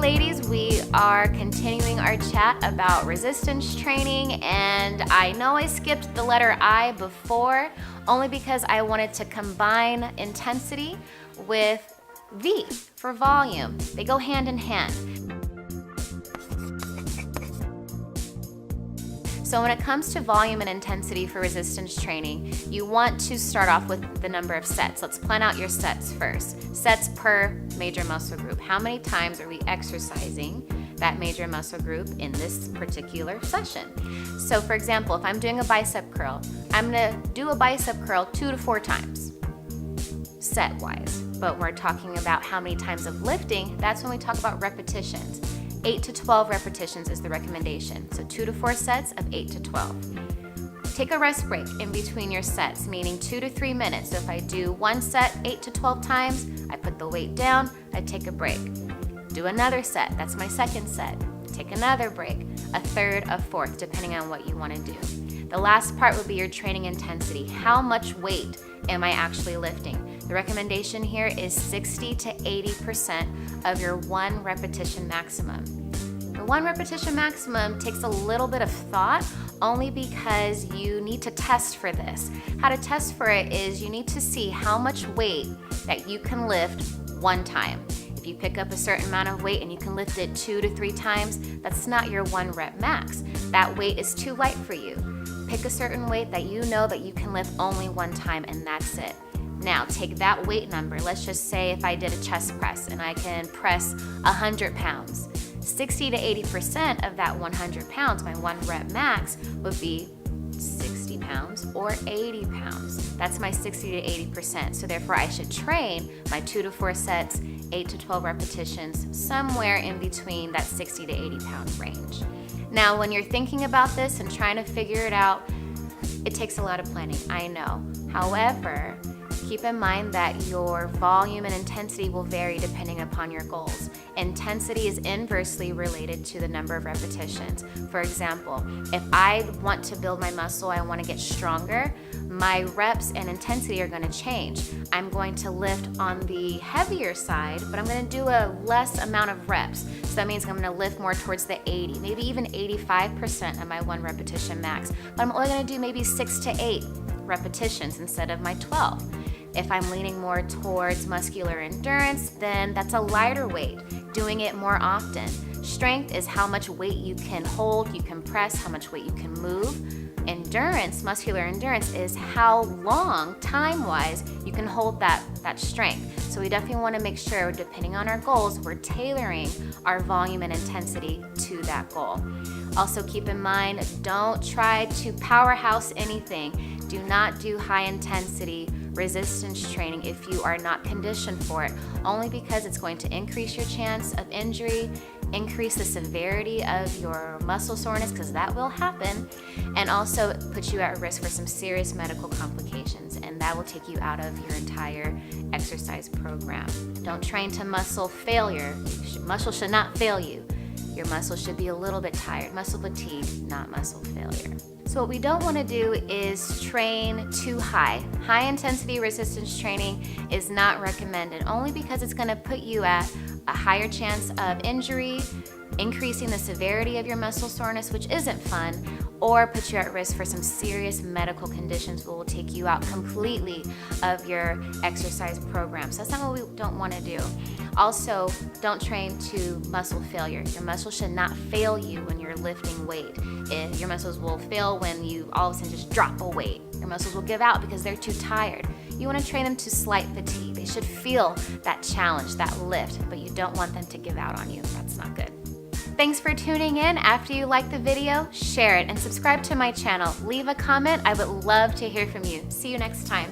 ladies, we are continuing our chat about resistance training, and I know I skipped the letter I before only because I wanted to combine intensity with V for volume. They go hand in hand. So when it comes to volume and intensity for resistance training, you want to start off with the number of sets. Let's plan out your sets first. Sets per major muscle group. How many times are we exercising that major muscle group in this particular session? So for example, if I'm doing a bicep curl, I'm gonna do a bicep curl 2 to 4 times, set-wise. But we're talking about how many times of lifting, that's when we talk about repetitions. 8 to 12 repetitions is the recommendation. So 2 to 4 sets of 8 to 12. Take a rest break in between your sets, meaning 2 to 3 minutes. So if I do one set 8 to 12 times, I put the weight down, I take a break. Do another set, that's my second set. Take another break, a third, a fourth, depending on what you want to do. The last part would be your training intensity. How much weight am I actually lifting? The recommendation here is 60 to 80% of your 1 repetition maximum. Your 1 repetition maximum takes a little bit of thought only because you need to test for this. How to test for it is you need to see how much weight that you can lift one time. If you pick up a certain amount of weight and you can lift it 2 to 3 times, that's not your 1 rep max. That weight is too light for you. Pick a certain weight that you know that you can lift only 1 time, and that's it. Now take that weight number. Let's just say if I did a chest press and I can press 100 pounds. 60 to 80% of that 100 pounds, my 1 rep max, would be 60 pounds or 80 pounds. That's my 60 to 80%. So therefore I should train my 2 to 4 sets, 8 to 12 repetitions, somewhere in between that 60 to 80 pound range. Now when you're thinking about this and trying to figure it out, it takes a lot of planning, I know. However, keep in mind that your volume and intensity will vary depending upon your goals. Intensity is inversely related to the number of repetitions. For example, if I want to build my muscle, I want to get stronger, my reps and intensity are going to change. I'm going to lift on the heavier side, but I'm going to do a less amount of reps. So that means I'm going to lift more towards the 80, maybe even 85% of my 1 repetition max. But I'm only going to do maybe 6 to 8 repetitions instead of my 12. If I'm leaning more towards muscular endurance, then that's a lighter weight, doing it more often. Strength is how much weight you can hold, you can press, how much weight you can move. Endurance, muscular endurance, is how long, time-wise, you can hold that strength. So we definitely want to make sure, depending on our goals, we're tailoring our volume and intensity to that goal. Also keep in mind, don't try to powerhouse anything. Do not do high intensity resistance training if you are not conditioned for it, only because it's going to increase your chance of injury, increase the severity of your muscle soreness, because that will happen, and also put you at risk for some serious medical complications, and that will take you out of your entire exercise program. Don't train to muscle failure. Muscle should not fail you. Your muscle should be a little bit tired. Muscle fatigue, not muscle failure. So what we don't want to do is train too high. High intensity resistance training is not recommended, only because it's going to put you at a higher chance of injury, increasing the severity of your muscle soreness, which isn't fun, or put you at risk for some serious medical conditions that will take you out completely of your exercise program. So that's not what we don't want to do. Also, don't train to muscle failure. Your muscles should not fail you when you're lifting weight. Your muscles will fail when you all of a sudden just drop a weight. Your muscles will give out because they're too tired. You want to train them to slight fatigue. They should feel that challenge, that lift, but you don't want them to give out on you. That's not good. Thanks for tuning in. After you like the video, share it and subscribe to my channel. Leave a comment. I would love to hear from you. See you next time.